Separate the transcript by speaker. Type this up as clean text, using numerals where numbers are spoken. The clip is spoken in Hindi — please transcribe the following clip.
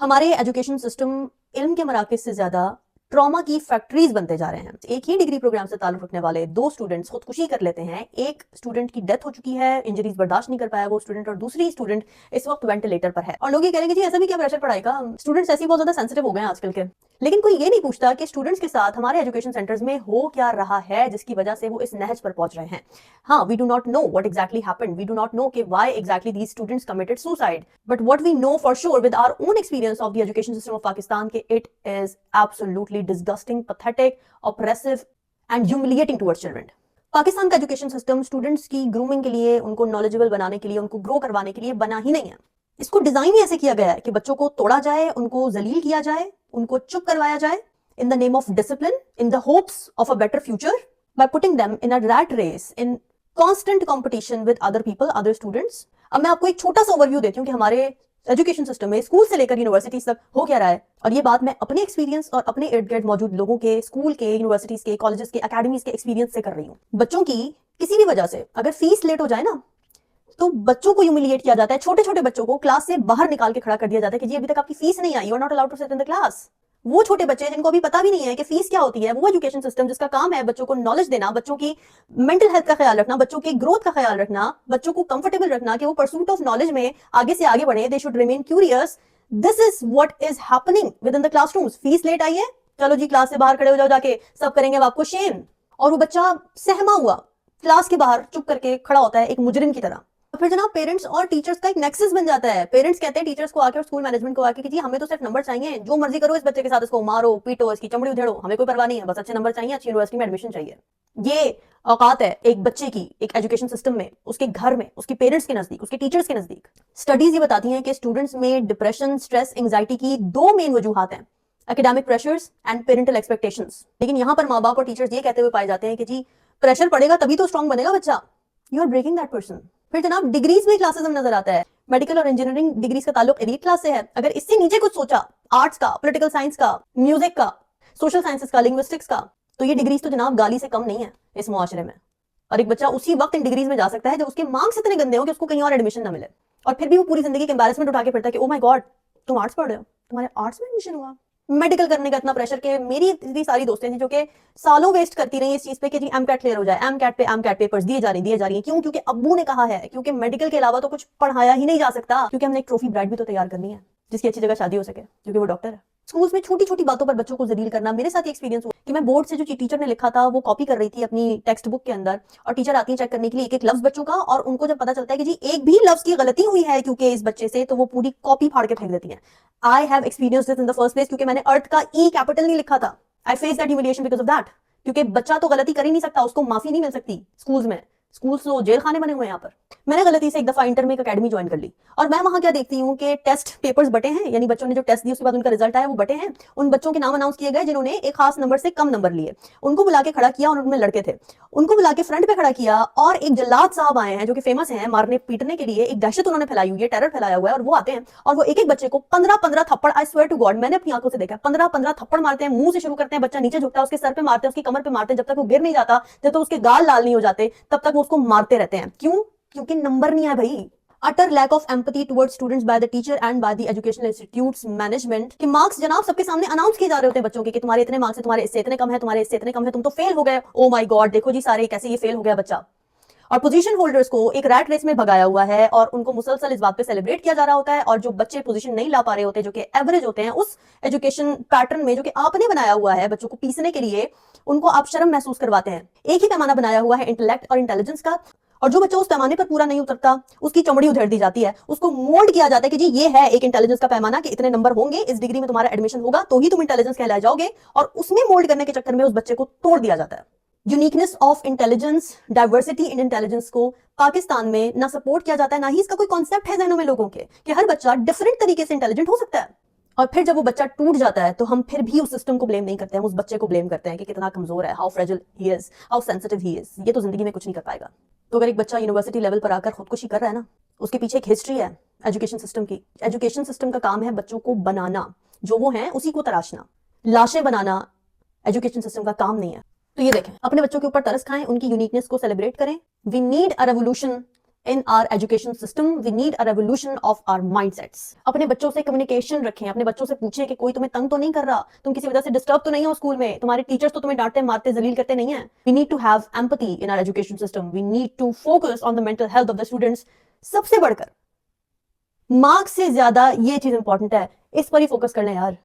Speaker 1: हमारे एजुकेशन सिस्टम इल्म के मराकज़ से ज़्यादा ट्रॉमा की फैक्ट्रीज बनते जा रहे हैं। एक ही डिग्री प्रोग्राम से ताल्लुक रखने वाले दो स्टूडेंट्स खुदकुशी कर लेते हैं। एक स्टूडेंट की डेथ हो चुकी है, इंजरीज बर्दाश्त नहीं कर पाया वो स्टूडेंट, और दूसरी स्टूडेंट इस वक्त वेंटिलेटर पर है। और लोग ये कहेंगे जी ऐसा भी क्या प्रेशर पढ़ाई का, स्टूडेंट्स ऐसे ही बहुत ज्यादा सेंसिटिव हो गए हैं आजकल के। लेकिन कोई ये नहीं पूछता कि स्टूडेंट्स के साथ हमारे एजुकेशन सेंटर्स में हो क्या रहा है जिसकी वजह से वो इस नहज पर पहुंच रहे हैं। हाँ, we do not know what exactly happened, we do not know कि why exactly these students committed suicide, but what we know for sure with our own experience of the education system of Pakistan के it is absolutely disgusting, pathetic, oppressive and humiliating towards children. Pakistan का एजुकेशन सिस्टम स्टूडेंट्स की ग्रूमिंग के लिए, उनको नॉलेजेबल बनाने के लिए, उनको ग्रो करवाने के लिए बना ही नहीं है। इसको डिजाइन ही ऐसे किया गया है कि बच्चों को तोड़ा जाए, उनको जलील किया जाए, उनको चुप करवाया जाए in the name of discipline, in the hopes of a better future, by putting them in a rat race, in constant competition with other people, other students. अब मैं आपको एक छोटा सा ओवरव्यू देती हूँ कि हमारे एजुकेशन सिस्टम में स्कूल से लेकर यूनिवर्सिटीज तक हो क्या रहा है। और ये बात मैं अपने एक्सपीरियंस और अपने इर्द गिर्द मौजूद लोगों के, स्कूल के, यूनिवर्सिटीज के, कॉलेजेस के, एकेडमीज के एक्सपीरियंस से कर रही हूँ। बच्चों की किसी भी वजह से अगर फीस लेट हो जाए ना, तो बच्चों को ह्यूमिलिएट किया जाता है। छोटे छोटे बच्चों को क्लास से बाहर निकाल के खड़ा कर दिया जाता है कि जी अभी तक आपकी फीस नहीं आई, you are not allowed to sit in the class. वो छोटे बच्चे जिनको अभी पता भी नहीं है कि फीस क्या होती है, वो एजुकेशन सिस्टम जिसका काम है बच्चों को नॉलेज देना, बच्चों की मेंटल हेल्थ का ख्याल रखना, बच्चों की ग्रोथ का ख्याल रखना, बच्चों को कंफर्टेबल रखना कि वो परसूट ऑफ नॉलेज में आगे से आगे बढ़े, they should remain curious. This is what is happening within the classrooms. Fees late आई है, चलो जी क्लास से बाहर खड़े हो जाओ, जाके सब करेंगे अब आपको शेम। और वो बच्चा सहमा हुआ क्लास के बाहर चुप करके खड़ा होता है एक मुजरिम की तरह। फिर जनाब पेरेंट्स और टीचर्स का एक नेक्सस बन जाता है। पेरेंट्स कहते हैं टीचर्स को आके और स्कूल मैनेजमेंट को आके कि जी हमें तो सिर्फ नंबर चाहिए, जो मर्जी करो इस बच्चे के साथ, इसको मारो पीटो, इसकी चमड़ी उधेड़ो, हमें कोई परवाह नहीं है, बस अच्छे नंबर चाहिए, अच्छी यूनिवर्सिटी में एडमिशन चाहिए। ये औकात है एक बच्चे की एक एजुकेशन सिस्टम में, उसके घर में, उसके पेरेंट्स के नजदीक, उसके टीचर्स के नजदीक। स्टडीज ये बताती हैं कि स्टूडेंट्स में डिप्रेशन, स्ट्रेस, एंजाइटी की दो मेन वजूहात हैं, academic pressures and parental expectations. लेकिन यहां पर माँ बाप और टीचर्स ये कहते हुए पाए जाते हैं कि जी प्रेशर पड़ेगा तभी तो स्ट्रांग बनेगा बच्चा, you are breaking that person. फिर जनाब डिग्रीज में क्लासेस में नजर आता है, मेडिकल और इंजीनियरिंग डिग्रीज का ताल्लुक एलीट क्लास से है। अगर इससे नीचे कुछ सोचा, आर्ट्स का, पॉलिटिकल साइंस का, म्यूजिक का, सोशल साइंसेस का, लिंग्विस्टिक्स का, तो ये डिग्रीज तो जनाब गाली से कम नहीं है इस मुआशरे में। और एक बच्चा उसी वक्त इन डिग्रीज में जा सकता है जब उसके मार्क्स इतने गंदे हो कि उसको कहीं और एडमिशन ना मिले, और फिर भी वो पूरी जिंदगी के एम्बैरेसमेंट उठा के फिरता है कि ओ माय गॉड तुम आर्ट्स पढ़ रहे हो, तुम्हारे आर्ट्स में एडमिशन हुआ। मेडिकल करने का इतना प्रेशर कि मेरी इतनी सारी दोस्तें थी जो कि सालों वेस्ट करती रही इस चीज पे कि जी एमकैट क्लियर हो जाए, एमकैट पेपर्स दिए जा रही हैं। क्यों? क्योंकि अब्बू ने कहा है, क्योंकि मेडिकल के अलावा तो कुछ पढ़ाया ही नहीं जा सकता, क्योंकि हमने एक ट्रॉफी ब्राइड भी तो तैयार करनी है जिसकी अच्छी जगह शादी हो सके, क्योंकि वो डॉक्टर है। स्कूल्स में छोटी छोटी बातों पर बच्चों को जलील करना। मेरे साथ एक्सपीरियंस हुआ कि मैं बोर्ड से जो टीचर ने लिखा था वो कॉपी कर रही थी अपनी टेक्स्ट बुक के अंदर, और टीचर आती है चेक करने के लिए एक एक लफ्ज बच्चों का, और उनको जब पता चलता है कि जी एक भी लफ्ज की गलती हुई है क्योंकि इस बच्चे से, तो वो पूरी कॉपी फाड़ के फेंक देती है। I have experienced this in the first place, क्योंकि मैंने अर्थ का ई कैपिटल नहीं लिखा था। I face that humiliation because of that, क्योंकि बच्चा तो गलती कर ही नहीं सकता, उसको माफी नहीं मिल सकती स्कूल्स में। स्कूल्स तो जेल खाने बने हुए हैं यहाँ पर। मैंने गलती से एक दफा इंटर में एक अकेडमी ज्वाइन कर ली, और मैं वहां क्या देखती हूँ कि टेस्ट पेपर्स बटे हैं, यानी बच्चों ने जो टेस्ट दिए उसके बाद उनका रिजल्ट आया वो बटे हैं। उन बच्चों के नाम अनाउंस किए गए जिन्होंने एक खास नंबर से कम नंबर लिए, उनको बुला के खड़ा किया, और उनमें लड़के थे, उनको बुला के फ्रंट पे खड़ा किया, और एक जल्लाद साहब आए हैं जो कि फेमस हैं मारने पीटने के लिए। एक दहशत उन्होंने फैलाई हुई है, टेरर फैलाया हुआ है, और वो आते हैं और वो एक एक बच्चे को 15-15 थप्पड़, आई स्वेयर टू गॉड मैंने अपनी आंखों से देखा, 15-15 थप्पड़ मारते हैं। मुंह से शुरू करते हैं, बच्चा नीचे झुकता है, उसके सर पे मारते हैं, उसकी कमर पे मारते हैं, जब तक वो गिर नहीं जाता, जब तक उसके गाल लाल नहीं हो जाते, तब तक वो उसको मारते रहते हैं। क्यों? क्योंकि नंबर नहीं है भाई। Utter lack of empathy towards students by the teacher and by the educational institutes management. कि मार्क्स जनाब सबके सामने अनाउंस किए जा रहे होते हैं बच्चों के कि तुम्हारे इतने मार्क्स है, तुम्हारे इससे इतने कम है, तुम्हारे इससे इतने कम है, तुम तो फेल हो गए। ओ माय गॉड देखो जी सारे कैसे ये फेल हो गया बच्चा। और पोजीशन होल्डर्स को एक रैट रेस में भगाया हुआ है, और उनको मुसलसल इस बात पे सेलिब्रेट किया जा रहा होता है। और जो बच्चे पोजीशन नहीं ला पा रहे होते, जो कि एवरेज होते हैं उस एजुकेशन पैटर्न में जो कि आपने बनाया हुआ है बच्चों को पीसने के लिए, उनको आप शर्म महसूस करवाते हैं। एक ही पैमाना बनाया हुआ है इंटेलेक्ट और इंटेलिजेंस का, और जो बच्चा उस पैमाने पर पूरा नहीं उतरता उसकी चमड़ी उधेड़ दी जाती है, उसको मोल्ड किया जाता है कि जी ये है एक इंटेलिजेंस का पैमाना कि इतने नंबर होंगे, इस डिग्री में तुम्हारा एडमिशन होगा तो ही तुम इंटेलिजेंस कहलाए जाओगे, और उसमें मोल्ड करने के चक्कर में उस बच्चे को तोड़ दिया जाता है। Uniqueness of intelligence, diversity in intelligence को पाकिस्तान में ना सपोर्ट किया जाता है, ना ही इसका कोई कॉन्सेप्ट है जहनों में लोगों के कि हर बच्चा डिफरेंट तरीके से इंटेलिजेंट हो सकता है। और फिर जब वो बच्चा टूट जाता है तो हम फिर भी उस सिस्टम को ब्लेम नहीं करते हैं, उस बच्चे को ब्लेम करते हैं कि कितना कमजोर है, how fragile he is, how sensitive he is, ये तो जिंदगी में कुछ नहीं कर पाएगा। तो अगर एक बच्चा यूनिवर्सिटी लेवल पर आकर खुदकुशी कर रहा है ना, उसके पीछे एक हिस्ट्री है एजुकेशन सिस्टम की। एजुकेशन सिस्टम का काम है बच्चों को बनाना, जो वो हैं उसी को तराशना। लाशें बनाना एजुकेशन सिस्टम का काम नहीं है। तो ये देखें, अपने बच्चों के ऊपर तरस खाएं, उनकी यूनिकनेस को सेलिब्रेट करें। We need a revolution in our education system. We need a revolution of our mindsets. अपने बच्चों से कम्युनिकेशन रखें, अपने बच्चों से पूछें कि कोई तुम्हें तंग तो नहीं कर रहा, तुम किसी वजह से डिस्टर्ब तो नहीं हो स्कूल में, तुम्हारे टीचर्स तो तुम्हें डांटते मारते जलील करते नहीं है. We need to have empathy in our education system. We need to focus on the mental health of the students. सबसे बढ़कर मार्क्स से ज्यादा ये चीज इंपॉर्टेंट है, इस पर ही फोकस करना यार.